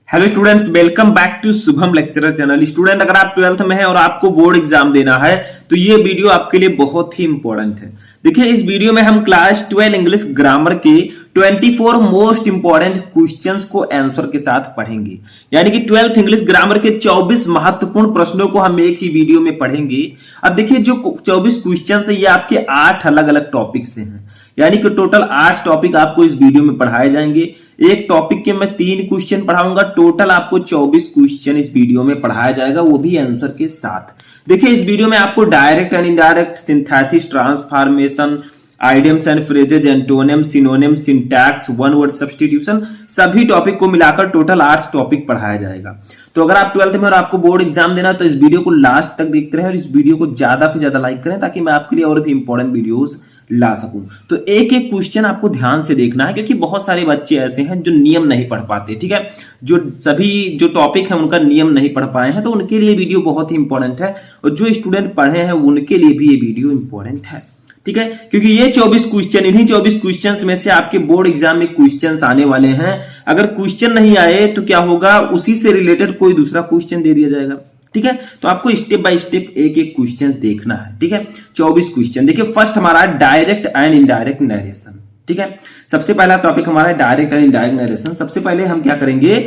Hello students, welcome back to Shubham lecturer channel. Student, अगर आप 12th में हैं और आपको बोर्ड एग्जाम देना है तो ये वीडियो आपके लिए बहुत ही इंपॉर्टेंट है। देखिए, इस वीडियो में हम क्लास 12 इंग्लिश ग्रामर के 24 मोस्ट इंपॉर्टेंट क्वेश्चंस को आंसर के साथ पढ़ेंगे। यानी कि 12th इंग्लिश ग्रामर के 24 महत्वपूर्ण प्रश्नों को हम एक ही वीडियो में पढ़ेंगे। अब देखिए, जो 24 क्वेश्चंस है ये आपके 8 अलग अलग टॉपिक से हैं। यानी कि टोटल 8 टॉपिक आपको इस वीडियो में पढ़ाए जाएंगे। एक टॉपिक के मैं 3 क्वेश्चन पढ़ाऊंगा। टोटल आपको 24 क्वेश्चन इस वीडियो में पढ़ाया जाएगा, वो भी आंसर के साथ। देखिए, इस वीडियो में आपको direct and indirect, synthesis, transformation, idioms and phrases, antonym, synonym, syntax, one word substitution, सभी टॉपिक को मिलाकर टोटल 8 टॉपिक पढ़ाया जाएगा। तो अगर आप 12th में और आपको बोर्ड एग्जाम देना तो इस वीडियो को लास्ट तक देखते रहें और इस वीडियो को ज्यादा से ज्यादा लाइक करें ताकि मैं आपके लिए और भी इंपॉर्टेंट वीडियोस ला सकूं। तो एक एक क्वेश्चन आपको ध्यान से देखना है, क्योंकि बहुत सारे बच्चे ऐसे हैं जो नियम नहीं पढ़ पाते। ठीक है, जो टॉपिक है उनका नियम नहीं पढ़ पाए हैं, तो उनके लिए वीडियो बहुत ही इंपॉर्टेंट है। और जो स्टूडेंट पढ़े हैं उनके लिए भी ये वीडियो इंपॉर्टेंट है। ठीक है, क्योंकि ये 24 क्वेश्चन, इन्हीं 24 क्वेश्चंस में से आपके बोर्ड एग्जाम में क्वेश्चंस आने वाले हैं। अगर क्वेश्चन नहीं आए तो क्या होगा, उसी से रिलेटेड कोई दूसरा क्वेश्चन दे दिया जाएगा। ठीक है, तो आपको स्टेप बाय स्टेप एक एक क्वेश्चन देखना है। ठीक है, 24 क्वेश्चन। देखिए, फर्स्ट हमारा डायरेक्ट एंड इनडायरेक्ट नरेशन। ठीक है, सबसे पहला टॉपिक हमारा डायरेक्ट एंड इनडायरेक्ट नरेशन। सबसे पहले हम क्या करेंगे,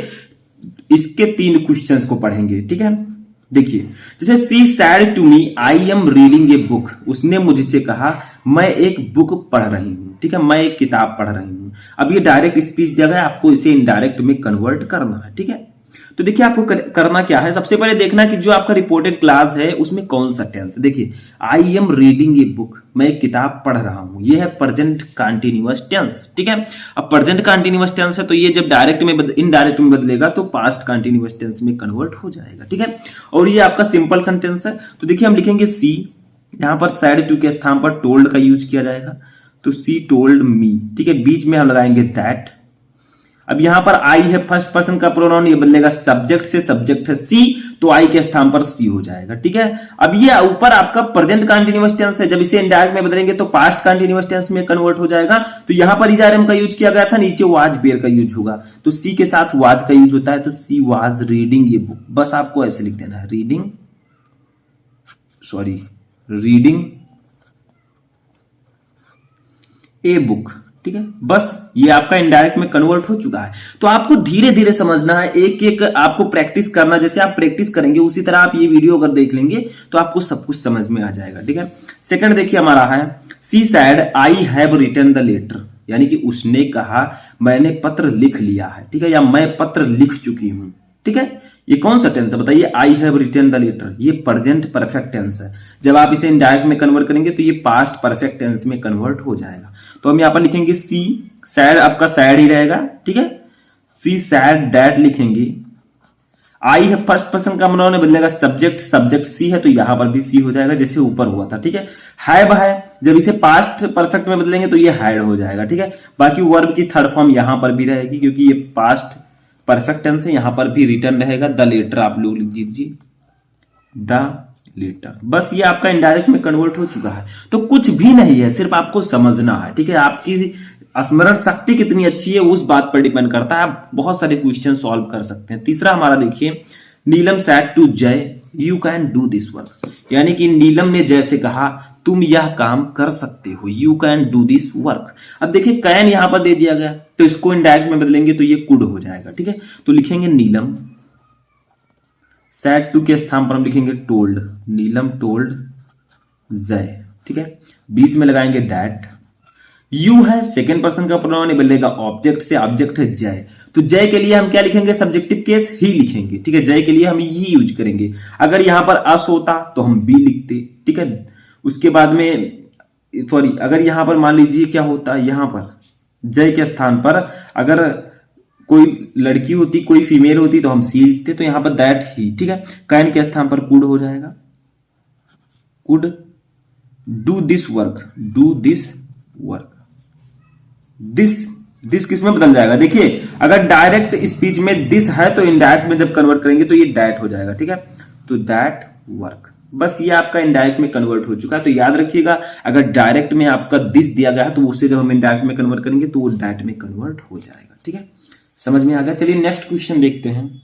इसके 3 क्वेश्चंस को पढ़ेंगे। ठीक है, देखिए, जैसे she said to me I am reading a book. उसने मुझसे कहा मैं एक बुक पढ़ रही हूं। ठीक है, मैं एक किताब पढ़ रही हूं। अब ये डायरेक्ट स्पीच दिया गया है, आपको इसे इनडायरेक्ट में कन्वर्ट करना है। ठीक है, तो देखिए आपको करना क्या है, सबसे पहले देखना कि जो आपका रिपोर्टेड क्लास है उसमें कौन सा टेंस है। देखिए, आई एम रीडिंग ए बुक, मैं एक किताब पढ़ रहा हूं, ये है प्रेजेंट कंटीन्यूअस टेंस। ठीक है, अब प्रेजेंट कंटीन्यूअस टेंस है तो ये जब डायरेक्ट में इनडायरेक्ट में बदलेगा तो पास्ट कंटीन्यूअस टेंस में कन्वर्ट हो जाएगा। ठीक है, और ये आपका सिंपल सेंटेंस है। तो देखिए, हम लिखेंगे सी, यहां पर सैड टू के स्थान पर टोल्ड का यूज किया जाएगा, तो सी टोल्ड मी। ठीक है, बीच में हम लगाएंगे दैट। अब यहां पर आई है फर्स्ट पर्सन का प्रोनाउन, ये बदलेगा सब्जेक्ट से, सब्जेक्ट है सी, तो आई के स्थान पर सी हो जाएगा। ठीक है, अब ये ऊपर आपका प्रेजेंट कंटीन्यूअस टेंस है, जब इसे इनडायरेक्ट में बदलेंगे तो पास्ट कंटीन्यूअस टेंस में कन्वर्ट हो जाएगा। तो यहां पर इज का यूज किया गया था, नीचे वाज बेयर का यूज होगा, तो सी के साथ वाज का यूज होता है, तो सी वाज रीडिंग ये बुक। बस आपको ऐसे लिख देना है, रीडिंग ए बुक। ठीक है, बस ये आपका इनडायरेक्ट में कन्वर्ट हो चुका है। तो आपको धीरे धीरे समझना है, एक एक आपको प्रैक्टिस करना। जैसे आप प्रैक्टिस करेंगे उसी तरह आप ये वीडियो अगर देख लेंगे तो आपको सब कुछ समझ में आ जाएगा। ठीक है, सेकंड देखिए हमारा है she said I have written the letter, यानी कि उसने कहा मैंने पत्र लिख लिया है। ठीक है, या मैं पत्र लिख चुकी हूं। ठीक है, ये कौन सा टेंस है बताइए, I have written the letter, ये प्रेजेंट परफेक्ट टेंस है। जब आप इसे इनडायरेक्ट में कन्वर्ट करेंगे तो ये पास्ट परफेक्ट टेंस में कन्वर्ट हो जाएगा। तो हम यहां पर लिखेंगे सी सैड, आपका सैड ही रहेगा। ठीक है, सी सैड दैट लिखेंगे। आई है फर्स्ट पर्सन का प्रोनाउन बदलेगा सब्जेक्ट, सब्जेक्ट सी है तो यहां पर भी सी हो जाएगा जैसे ऊपर हुआ था। ठीक है, हैव है, जब इसे पास्ट परफेक्ट में बदलेंगे तो ये हैड हो जाएगा। ठीक है, बाकी वर्ब की थर्ड फॉर्म यहां पर भी रहेगी क्योंकि ये पास्ट परफेक्ट टेंस है, यहां पर भी रिटर्न रहेगा द लेटर, आप लोग लिख दीजिए द लेटर। बस ये आपका इनडायरेक्ट में कन्वर्ट हो चुका है। तो कुछ भी नहीं है, सिर्फ आपको समझना है। ठीक है, आपकी स्मरण शक्ति कितनी अच्छी है उस बात पर डिपेंड करता है, आप बहुत सारे क्वेश्चन सॉल्व कर सकते हैं। तीसरा हमारा देखिए, नीलम सैड टू जय you can do this work, यानी कि नीलम ने जय से कहा तुम यह काम कर सकते हो, you can do this work. अब देखिए कैन यहां पर दे दिया गया तो इसको इनडायरेक्ट में बदलेंगे तो ये कुड हो जाएगा। ठीक है, तो लिखेंगे नीलम, सैड टू के स्थान पर हम लिखेंगे टोल्ड, नीलम टोल्ड जय। ठीक है, बीच में लगाएंगे दैट। यू है सेकेंड पर्सन का प्रोनाउन, बदलेगा ऑब्जेक्ट से, ऑब्जेक्ट है जय, तो जय के लिए हम क्या लिखेंगे, सब्जेक्टिव केस ही लिखेंगे। ठीक है, जय के लिए हम ही यूज करेंगे। अगर यहां पर अस होता तो हम बी लिखते। ठीक है, उसके बाद में अगर यहां पर मान लीजिए क्या होता, यहां पर जय के स्थान पर अगर कोई लड़की होती, कोई फीमेल होती तो हम सी लिखते, तो यहां पर दैट ही। ठीक है, कैन के स्थान पर कुड हो जाएगा, could do this work, do this work. This किस में बदल जाएगा, देखिए अगर डायरेक्ट स्पीच में दिस है तो इनडायरेक्ट में जब कन्वर्ट करेंगे तो ये दैट हो जाएगा। ठीक है, तो दैट वर्क। बस ये आपका इनडायरेक्ट में कन्वर्ट हो चुका है। तो याद रखिएगा, अगर डायरेक्ट में आपका दिस दिया गया है तो उससे जब हम इनडायरेक्ट में कन्वर्ट करेंगे तो वो डायरेक्ट में कन्वर्ट हो जाएगा। ठीक है, समझ में आ गया। चलिए नेक्स्ट क्वेश्चन देखते हैं।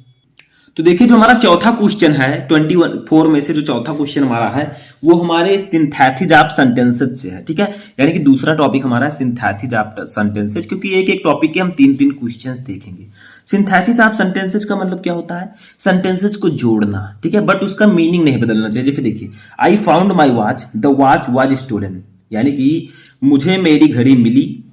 तो देखिए जो हमारा चौथा क्वेश्चन है 24 में से जो चौथा क्वेश्चन हमारा है वो हमारे सिंथेसिस ऑफ सेंटेंसेस से है, ठीक है। यानी कि दूसरा टॉपिक हमारा है सिंथेसिस ऑफ सेंटेंसेस, क्योंकि एक एक टॉपिक के हम तीन तीन क्वेश्चंस देखेंगे। सिंथेसिस ऑफ सेंटेंसेस का मतलब क्या होता है? सेंटेंसेस को जोड़ना, ठीक है, बट उसका मीनिंग नहीं बदलना चाहिए। जैसे देखिए I found my watch, the watch was stolen, यानी कि मुझे मेरी घड़ी मिली,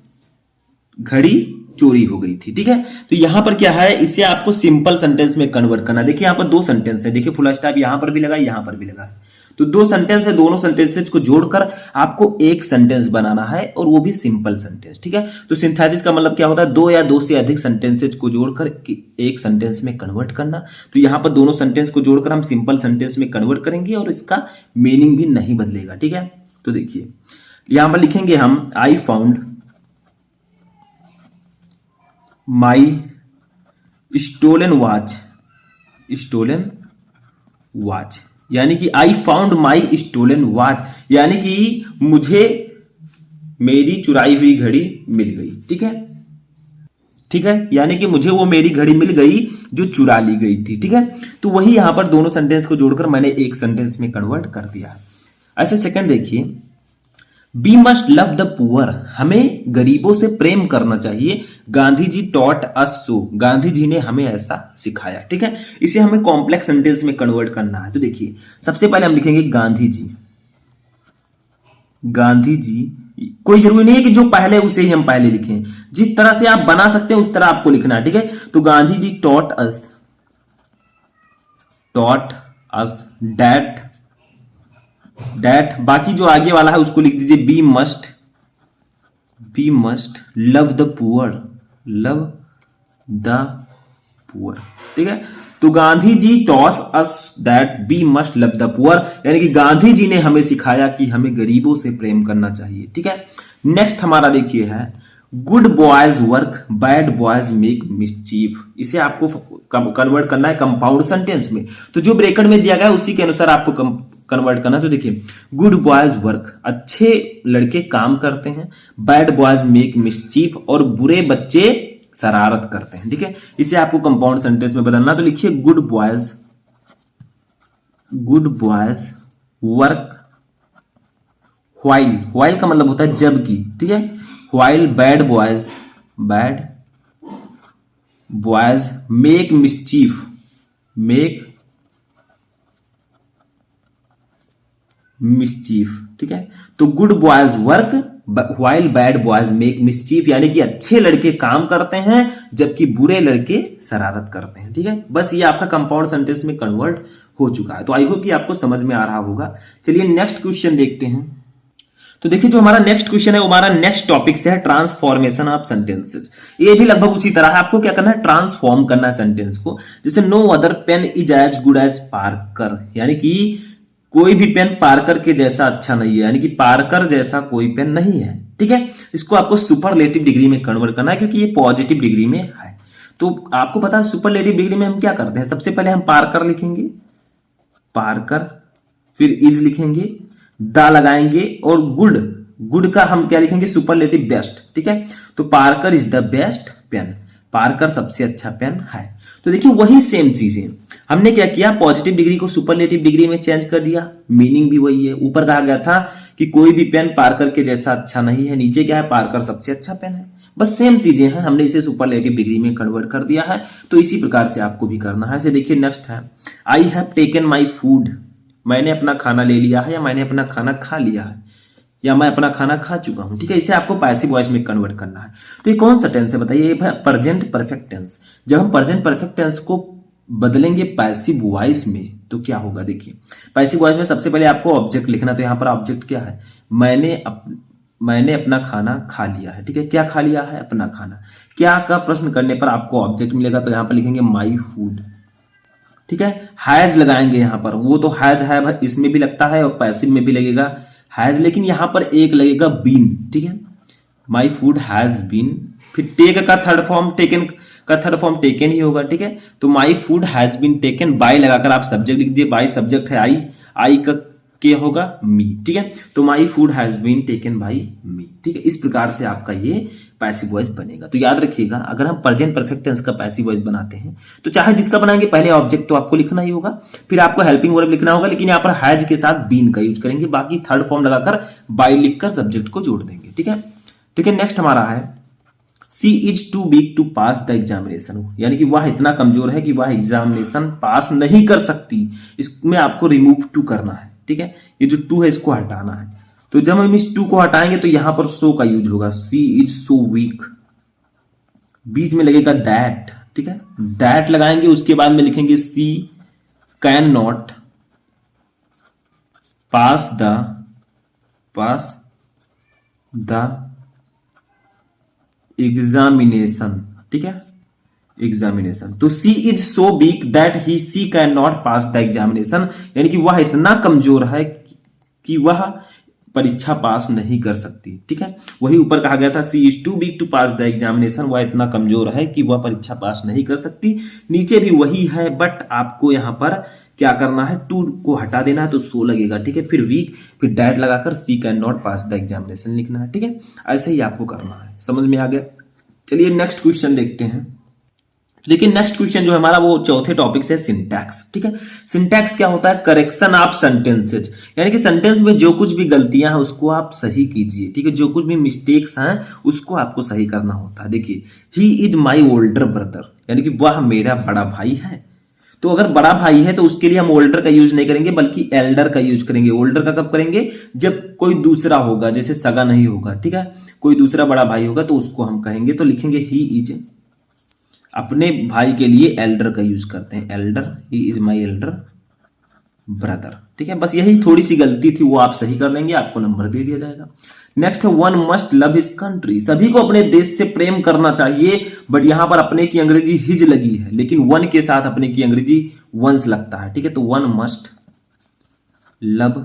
घड़ी चोरी हो गई थी, ठीक है। तो यहां पर क्या है, इसे आपको सिंपल सेंटेंस में कन्वर्ट करना। देखिए यहां पर दो सेंटेंस है, देखिए फुल स्टॉप यहां पर भी लगा, यहां पर भी लगा, तो दो सेंटेंस है, दोनों सेंटेंसेस को जोड़कर आपको एक सेंटेंस बनाना है और वो भी सिंपल सेंटेंस, ठीक है। तो सिंथेसिस का मतलब क्या होता है? दो या दो से अधिक सेंटेंसेस को जोड़कर एक सेंटेंस में कन्वर्ट करना। तो यहां पर दोनों सेंटेंस को जोड़कर हम सिंपल सेंटेंस में कन्वर्ट करेंगे और इसका मीनिंग भी नहीं बदलेगा, ठीक है। तो देखिए यहां पर लिखेंगे हम I found my stolen watch, stolen watch, यानी कि I found my stolen watch, यानी कि मुझे मेरी चुराई हुई घड़ी मिल गई, ठीक है, ठीक है, यानी कि मुझे वो मेरी घड़ी मिल गई जो चुरा ली गई थी, ठीक है। तो वही यहां पर दोनों सेंटेंस को जोड़कर मैंने एक सेंटेंस में कन्वर्ट कर दिया। ऐसे सेकंड देखिए, we must love the poor, हमें गरीबों से प्रेम करना चाहिए। Gandhi ji taught us so, Gandhi ji ने हमें ऐसा सिखाया, ठीक है। इसे हमें कॉम्प्लेक्स सेंटेंस में कन्वर्ट करना है। तो देखिए सबसे पहले हम लिखेंगे गांधी जी, गांधी जी, कोई जरूरी नहीं है कि जो पहले उसे ही हम पहले लिखें, जिस तरह से आप बना सकते हैं उस तरह आपको लिखना है, ठीक है। तो Gandhi ji taught us that, बाकी जो आगे वाला है उसको लिख दीजिए we must love the poor, ठीक है। तो Gandhi ji taught us that we must love the poor, यानी कि गांधी जी ने हमें सिखाया कि हमें गरीबों से प्रेम करना चाहिए, ठीक है। नेक्स्ट हमारा देखिए है good boys work, bad boys make mischief, इसे आपको कन्वर्ट करना है कंपाउंड सेंटेंस में। तो जो ब्रैकेट में दिया गया है उसी के अनुसार आपको कन्वर्ट करना। तो देखिए गुड बॉयज वर्क, अच्छे लड़के काम करते हैं, बैड बॉयज मेक मिसचीफ, और बुरे बच्चे शरारत करते हैं, ठीक है। इसे आपको कंपाउंड सेंटेंस में बदलना। तो लिखिए गुड बॉयज वर्क व्हाइल का मतलब होता है जबकि, ठीक है। While bad boys make mischief, ठीक है। तो good boys work while bad boys make mischief, यानी कि अच्छे लड़के काम करते हैं जबकि बुरे लड़के शरारत करते हैं, ठीक है। बस ये आपका कंपाउंड सेंटेंस में कन्वर्ट हो चुका है। तो आई होप कि आपको समझ में आ रहा होगा। चलिए नेक्स्ट क्वेश्चन देखते हैं। तो देखिए जो हमारा नेक्स्ट क्वेश्चन है वो हमारा नेक्स्ट टॉपिक से है ट्रांसफॉर्मेशन ऑफ सेंटेंसेस। ये भी लगभग उसी तरह है, आपको क्या करना है, ट्रांसफॉर्म करना है सेंटेंस को। जैसे no other pen is as good as Parker, यानी कि कोई भी पेन पार्कर के जैसा अच्छा नहीं है, यानी कि पार्कर जैसा कोई पेन नहीं है, ठीक है। इसको आपको सुपरलेटिव डिग्री में कन्वर्ट करना है क्योंकि ये पॉजिटिव डिग्री में है। तो आपको पता है सुपरलेटिव डिग्री में हम क्या करते हैं, सबसे पहले हम पार्कर लिखेंगे, पार्कर, फिर इज लिखेंगे, दा लगाएंगे, और गुड का हम क्या लिखेंगे, सुपरलेटिव बेस्ट, ठीक है। तो Parker is the best pen, Parker सबसे अच्छा पेन है। तो देखिए वही सेम चीजें हमने क्या किया, पॉजिटिव डिग्री को सुपरलेटिव डिग्री में चेंज कर दिया, मीनिंग भी वही है। ऊपर कहा गया था कि कोई भी पेन पार्कर के जैसा अच्छा नहीं है, नीचे क्या है, पार्कर सबसे अच्छा पेन है। बस सेम चीजें हैं, हमने इसे सुपरलेटिव डिग्री में कन्वर्ट कर दिया है। तो इसी प्रकार से आपको भी करना है। ऐसे देखिए नेक्स्ट है I have taken my food, मैंने अपना खाना ले लिया है, या मैंने अपना खाना खा लिया है, या मैं अपना खाना खा चुका हूं, ठीक है। इसे आपको पैसिव वॉइस में कन्वर्ट करना है। तो ये कौन सा टेंस है बताइए, प्रेजेंट परफेक्ट टेंस। जब हम प्रेजेंट परफेक्ट टेंस को बदलेंगे पैसिव वॉइस में तो क्या होगा, देखिए पैसिव वॉइस में सबसे पहले आपको ऑब्जेक्ट लिखना। तो यहां पर ऑब्जेक्ट क्या है, मैंने अपना खाना खा लिया है, ठीक है। क्या खा लिया है, अपना खाना। क्या का प्रश्न करने पर आपको ऑब्जेक्ट मिलेगा, तो यहां पर लिखेंगे माई फूड, ठीक है। हैज लगाएंगे यहां पर, वो तो हैज है, इसमें भी लगता है और पैसिव में भी लगेगा हैज, लेकिन यहां पर एक लगेगा बीन, ठीक है। माई फूड हैज बीन, फिर टेक का थर्ड फॉर्म टेकन का थर्ड फॉर्म टेकन ही होगा, ठीक है। तो my food has been taken by लगाकर आप सब्जेक्ट लिख दिए, बाय सब्जेक्ट है आई का क्या होगा, मी, ठीक है। तो my food has been taken by me, ठीक है। इस प्रकार से आपका ये पैसिव वॉइस बनेगा। तो याद रखिएगा, अगर हम प्रेजेंट परफेक्ट टेंस का पैसिव वॉइस बनाते हैं तो चाहे जिसका बनाएंगे पहले ऑब्जेक्ट तो आपको लिखना ही होगा, फिर आपको हेल्पिंग वर्ब लिखना होगा, लेकिन यहाँ पर हैज के साथ बीन का यूज करेंगे, बाकी थर्ड फॉर्म लगाकर बाय लिखकर सब्जेक्ट को जोड़ देंगे। ठीक है, देखिए नेक्स्ट हमारा है she is too weak to pass the examination, यानी कि वह इतना कमजोर है कि वह एग्जामिनेशन पास नहीं कर सकती। इसमें आपको रिमूव टू करना है। ठीक है, ये जो टू है इसको हटाना है। तो जब हम इस टू को हटाएंगे तो यहां पर सो का यूज होगा, सी इज सो वीक, बीच में लगेगा दैट। ठीक है, दैट लगाएंगे, उसके बाद में लिखेंगे she can not pass the examination. ठीक है, एग्जामिनेशन। तो she is so weak that he she can not pass the examination, यानी कि वह इतना कमजोर है कि वह परीक्षा पास नहीं कर सकती। ठीक है, वही ऊपर कहा गया था she is too weak to pass the examination, वह इतना कमजोर है कि वह परीक्षा पास नहीं कर सकती। नीचे भी वही है, बट आपको यहां पर क्या करना है, टू को हटा देना है तो सो लगेगा। ठीक है, फिर वीक, फिर डैट लगाकर she can not pass the examination लिखना है। ठीक है, ऐसे ही आपको करना है। समझ में आ गया? चलिए नेक्स्ट क्वेश्चन देखते हैं। लेकिन नेक्स्ट क्वेश्चन जो है हमारा वो चौथे टॉपिक से सिंटैक्स। ठीक है, सिंटैक्स क्या होता है? करेक्शन ऑफ सेंटेंसेज, यानी कि सेंटेंस में जो कुछ भी गलतियां हैं उसको आप सही कीजिए। ठीक है, जो कुछ भी मिस्टेक्स हैं उसको आपको सही करना होता है। देखिए, he is my older brother, यानी कि वह मेरा बड़ा भाई है। तो अगर बड़ा भाई है तो उसके लिए हम ओल्डर का यूज नहीं करेंगे बल्कि एल्डर का यूज करेंगे। ओल्डर का कब करेंगे? जब कोई दूसरा होगा, जैसे सगा नहीं होगा। ठीक है, कोई दूसरा बड़ा भाई होगा तो उसको हम कहेंगे, तो लिखेंगे ही इज, अपने भाई के लिए एल्डर का यूज करते हैं, Elder, he is my elder brother. ठीक है, बस यही थोड़ी सी गलती थी, वो आप सही कर लेंगे, आपको नंबर दे दिया जाएगा। नेक्स्ट है one must love his country, सभी को अपने देश से प्रेम करना चाहिए, बट यहां पर अपने की अंग्रेजी हिज लगी है, लेकिन वन के साथ अपने की अंग्रेजी वंस लगता है। ठीक है, तो वन मस्ट लव,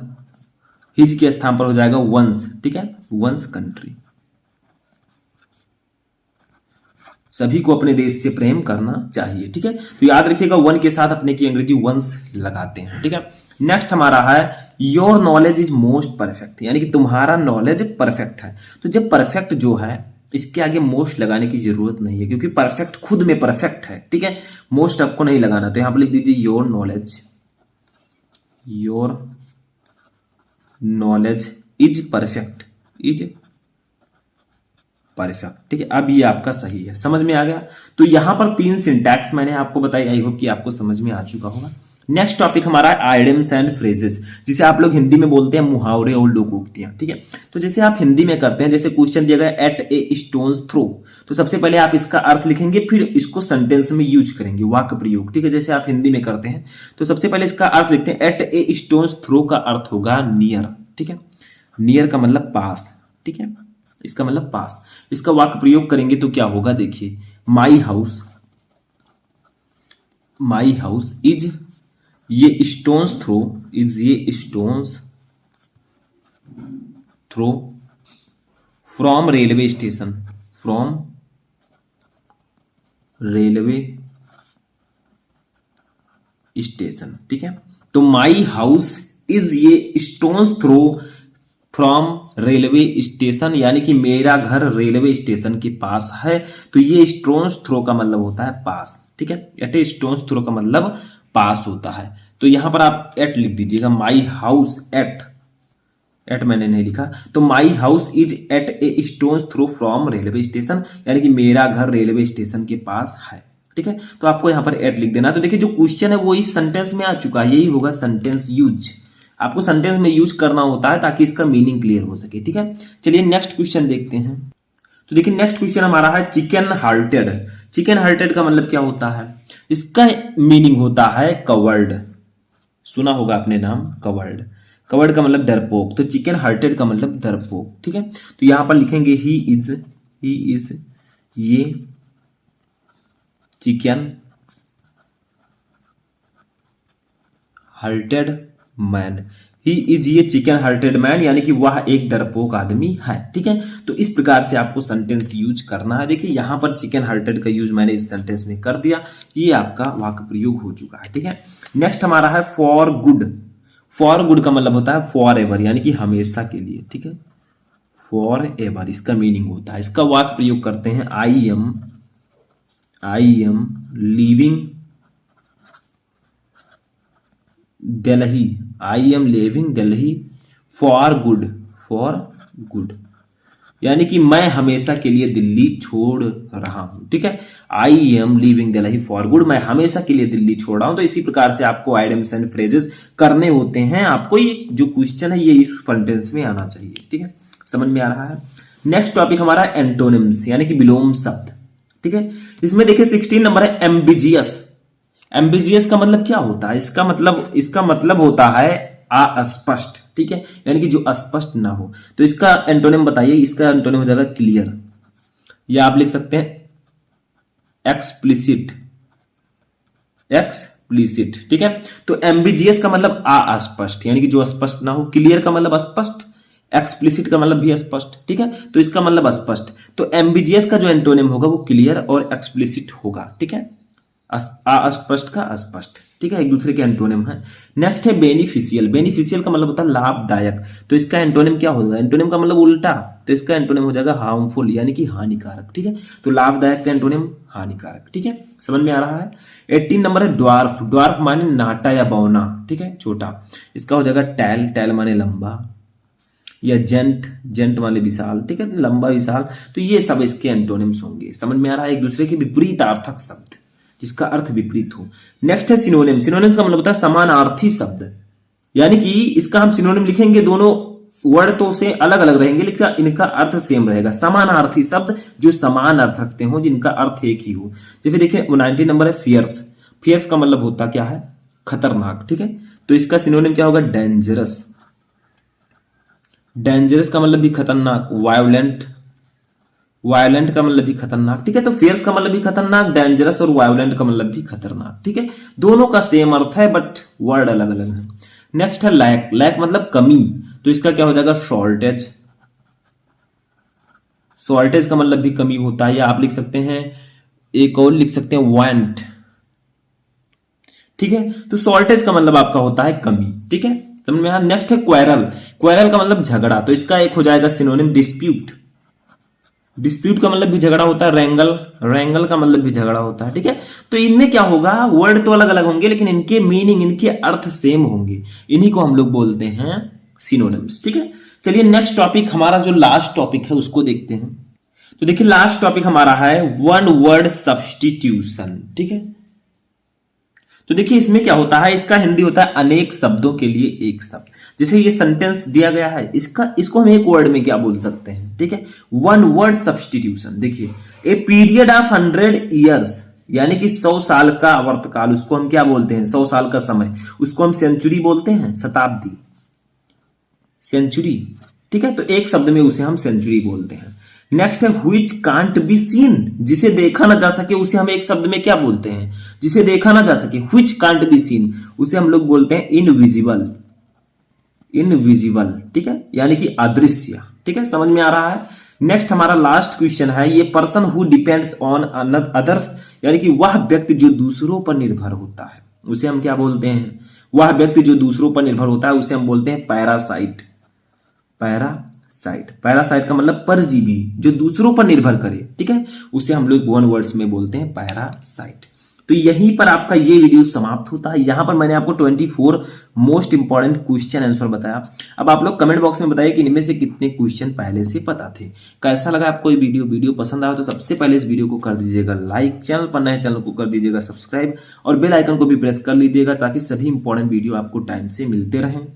हिज के स्थान पर हो जाएगा वंस। ठीक है, वंस कंट्री, सभी को अपने देश से प्रेम करना चाहिए। ठीक है, तो याद रखिएगा वन के साथ अपने की अंग्रेजी वंस लगाते हैं। ठीक है, नेक्स्ट हमारा है your knowledge is most perfect, यानी कि तुम्हारा नॉलेज परफेक्ट है। तो जब परफेक्ट जो है इसके आगे मोस्ट लगाने की जरूरत नहीं है, क्योंकि परफेक्ट खुद में परफेक्ट है। ठीक है, मोस्ट आपको नहीं लगाना, तो यहां पर लिख दीजिए your knowledge is perfect, is perfect. ठीक है, अब ये आपका सही है। समझ में आ गया? तो यहां पर 3 सिंटैक्स मैंने आपको बताई, आई होप कि आपको समझ में आ चुका होगा। नेक्स्ट टॉपिक हमारा है आइडियम्स एंड फ्रेजेस, जिसे आप लोग हिंदी में बोलते हैं मुहावरे और लोकोक्तियां। ठीक है, तो जैसे आप हिंदी में करते हैं, जैसे क्वेश्चन दिया गया एट ए स्टोन्स थ्रो, तो सबसे पहले आप इसका अर्थ लिखेंगे, फिर इसको सेंटेंस में यूज करेंगे, वाक्य प्रयोग। ठीक है, जैसे आप हिंदी में करते हैं तो सबसे पहले इसका अर्थ लिखते हैं, एट ए स्टोन्स थ्रो का अर्थ होगा नियर। ठीक है, नियर का मतलब पास। ठीक है, इसका मतलब पास। इसका वाक्य प्रयोग करेंगे तो क्या होगा, देखिए, माई हाउस इज, ये स्टोन्स थ्रो इज, ये stones throw from railway station, from railway station. ठीक है, तो माई हाउस इज, ये stones throw from railway station, यानी कि मेरा घर रेलवे स्टेशन के पास है। तो ये स्टोन्स थ्रो का मतलब होता है पास। ठीक है, एट ए स्टोन्स थ्रो का मतलब पास होता है। तो यहां पर आप एट लिख दीजिएगा, माई हाउस एट मैंने नहीं लिखा, तो my house is at a stones throw from railway station, यानी कि मेरा घर रेलवे स्टेशन के पास है। ठीक है, तो आपको यहां पर एट लिख देना। तो देखिए जो क्वेश्चन है वो इस सेंटेंस में आ चुका है, यही होगा सेंटेंस यूज। आपको सेंटेंस में यूज करना होता है ताकि इसका मीनिंग क्लियर हो सके। ठीक है, चलिए नेक्स्ट क्वेश्चन देखते हैं। तो देखिए नेक्स्ट क्वेश्चन हमारा है चिकन हार्टेड। चिकन हार्टेड का मतलब क्या होता है? इसका मीनिंग होता है कवर्ड। सुना होगा आपने नाम कवर्ड। कवर्ड का मतलब डरपोक, तो चिकन हार्टेड का मतलब डरपोक। ठीक है, तो यहां पर लिखेंगे ही इज, ये chicken hearted man, he is, ये चिकन हार्टेड मैन, यानी कि वह एक डरपोक आदमी है। ठीक है, तो इस प्रकार से आपको सेंटेंस यूज करना है। देखिए यहां पर चिकन हार्टेड का यूज मैंने इस सेंटेंस में कर दिया, ये आपका वाक्य प्रयोग हो चुका है। ठीक है, नेक्स्ट हमारा है फॉर गुड। फॉर गुड का मतलब होता है फॉर एवर, यानी कि हमेशा के लिए। ठीक है, फॉर एवर इसका मीनिंग होता है। इसका वाक्य प्रयोग करते हैं I am living Delhi, I am living Delhi for good, यानी कि मैं हमेशा के लिए दिल्ली छोड़ रहा हूं। ठीक है, I am living Delhi for good, मैं हमेशा के लिए दिल्ली छोड़ रहा हूं। तो इसी प्रकार से आपको आइडियम्स एंड फ्रेजेस करने होते हैं। आपको ये जो क्वेश्चन है ये इस सेंटेंस में आना चाहिए। ठीक है, समझ में आ रहा है। नेक्स्ट टॉपिक हमारा एंटोनिम्स यानी कि विलोम शब्द। ठीक है, इसमें देखिए 16 नंबर है एम्बिजियस। एम्बिजियस का मतलब क्या होता है? इसका मतलब होता है अस्पष्ट। ठीक है, यानी कि जो अस्पष्ट ना हो। तो इसका एंटोनिम बताइए। इसका एंटोनिम हो जाएगा क्लियर, या आप लिख सकते हैं एक्सप्लिसिट। ठीक है, तो एम्बिजियस का मतलब अस्पष्ट यानी कि जो अस्पष्ट ना हो। क्लियर का मतलब अस्पष्ट, एक्सप्लिसिट का मतलब भी स्पष्ट। ठीक है, तो इसका मतलब स्पष्ट। तो एम्बिजियस का जो एंटोनिम होगा वो क्लियर और एक्सप्लिसिट होगा। ठीक है, अस्पष्ट का अस्पष्ट। ठीक है, एक दूसरे के एंटोनिम है। नेक्स्ट है बेनिफिशियल। बेनिफिशियल का मतलब होता है लाभदायक। तो इसका एंटोनिम क्या होगा? एंटोनिम का मतलब उल्टा, तो इसका एंटोनिम हो जाएगा हार्मफुल यानी कि हानिकारक। ठीक है, तो लाभदायक का एंटोनिम हानिकारक। ठीक है, समझ में आ रहा है। 18 नंबर है ड्वार्फ। ड्वार्फ माने नाटा या बौना। ठीक है, छोटा। इसका हो जाएगा टैल। टैल माने लंबा, या जेंट माने विशाल। ठीक है, लंबा विशाल। तो ये सब इसके एंटोनिम्स होंगे। समझ में आ रहा है। एक दूसरे के विपरीतार्थक शब्द जिसका अर्थ विपरीत हो। नेक्स्ट है सिनोनिम। सिनोनिम का मतलब होता है समानार्थी शब्द, यानी कि इसका हम सिनोनिम लिखेंगे, दोनों वर्ड तो से अलग अलग रहेंगे लेकिन इनका अर्थ सेम रहेगा। समानार्थी शब्द जो समान अर्थ रखते हो, जिनका अर्थ एक ही हो। जैसे देखिए 19 नंबर है फियर्स। फियर्स का मतलब होता क्या है? खतरनाक। ठीक है, तो इसका सिनोनिम क्या होगा? डेंजरस। डेंजरस का मतलब भी खतरनाक। वायलेंट का मतलब भी खतरनाक। ठीक है, तो फियर्स का मतलब भी खतरनाक, डेंजरस और वायलेंट का मतलब भी खतरनाक। ठीक है, दोनों का सेम अर्थ है बट वर्ड अलग अलग है। नेक्स्ट है लैक। लैक मतलब कमी, तो इसका क्या हो जाएगा? शॉर्टेज। शॉर्टेज का मतलब भी कमी होता है, या आप लिख सकते हैं, एक और लिख सकते हैं वांट। ठीक है, तो शॉर्टेज का मतलब आपका होता है कमी। ठीक है, समझ में आया। नेक्स्ट है क्वेरल। क्वेरल का मतलब झगड़ा, तो इसका एक हो जाएगा सिनोनिम डिस्प्यूट। डिस्प्यूट का मतलब भी झगड़ा होता है। रेंगल का मतलब भी झगड़ा होता है। ठीक है, तो इनमें क्या होगा? वर्ड तो अलग अलग होंगे लेकिन इनके मीनिंग, इनके अर्थ सेम होंगे। इन्हीं को हम लोग बोलते हैं सिनोनिम्स। ठीक है, चलिए नेक्स्ट टॉपिक, हमारा जो लास्ट टॉपिक है उसको देखते हैं। तो देखिए लास्ट टॉपिक हमारा है वन वर्ड सब्स्टिट्यूशन। ठीक है, तो देखिए इसमें क्या होता है? इसका हिंदी होता है अनेक शब्दों के लिए एक शब्द। जैसे ये सेंटेंस दिया गया है, इसको हम एक वर्ड में क्या बोल सकते हैं? ठीक है, वन वर्ड सब्स्टिट्यूशन। देखिए ए पीरियड ऑफ 100 ईयर्स, यानी कि 100 साल का वर्तकाल, उसको हम क्या बोलते हैं? 100 साल का समय, उसको हम सेंचुरी बोलते हैं। शताब्दी, सेंचुरी। ठीक है, तो एक शब्द में उसे हम सेंचुरी बोलते हैं। नेक्स्ट है व्हिच कांट बी सीन, जिसे देखा ना जा सके उसे हम एक शब्द में क्या बोलते हैं? जिसे देखा ना जा सके, व्हिच कांट बी सीन, उसे हम लोग बोलते हैं इनविजिबल। ठीक है, यानी कि अदृश्य। ठीक है, समझ में आ रहा है। नेक्स्ट हमारा लास्ट क्वेश्चन है, ये person who depends on others, यानी कि वह व्यक्ति जो दूसरों पर निर्भर होता है, उसे हम क्या बोलते हैं? वह व्यक्ति जो दूसरों पर निर्भर होता है उसे हम बोलते हैं पैरासाइट। पैरासाइट का मतलब परजीवी जो दूसरों पर निर्भर करे। ठीक है, उसे हम लोग वन वर्ड्स में बोलते हैं पैरासाइट। तो यहीं पर आपका ये वीडियो समाप्त होता है। यहां पर मैंने आपको 24 मोस्ट इंपॉर्टेंट क्वेश्चन आंसर बताया। अब आप लोग कमेंट बॉक्स में बताइए कि इनमें से कितने क्वेश्चन पहले से पता थे। कैसा लगा आपको ये वीडियो पसंद आया तो सबसे पहले इस वीडियो को कर दीजिएगा लाइक, चैनल पर नए चैनल को कर दीजिएगा सब्सक्राइब और बेल आइकन को भी प्रेस कर लीजिएगा ताकि सभी इंपॉर्टेंट वीडियो आपको टाइम से मिलते रहें।